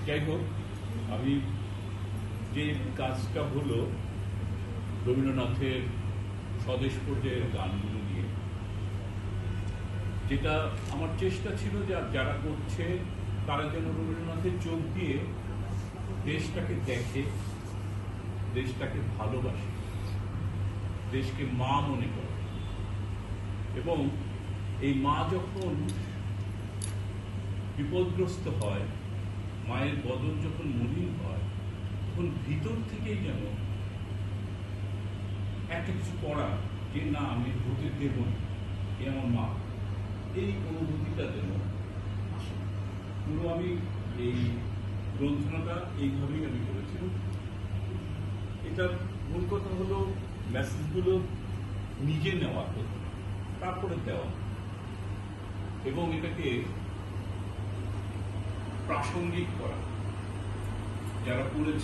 যাই হোক, আমি যে কাজটা হলো রবীন্দ্রনাথের স্বদেশ পর্যায়ের গানগুলো নিয়ে, যেটা আমার চেষ্টা ছিল যে যারা করছে তারা যেন রবীন্দ্রনাথের চোখ দিয়ে দেশটাকে দেখে, দেশটাকে ভালোবাসে, দেশকে মা মনে করে, এবং এই মা যখন বিপদগ্রস্ত হয়, মায়ের বদন যখন মলিন হয়, তখন ভিতর থেকেই যেন একটা কিছু করা, যে না আমি হতে দেব না, এ আমার মা, এই অনুভূতিটা যেন আসে। পুরো আমি এই গ্রন্থনাটা এইভাবেই আমি করেছিলাম। এটা মূল কথা হলো মেসেজগুলো নিজে নেওয়া হতো, তারপরে দেওয়া, এবং এটাকে প্রাসঙ্গিক করা, যারা পড়েছে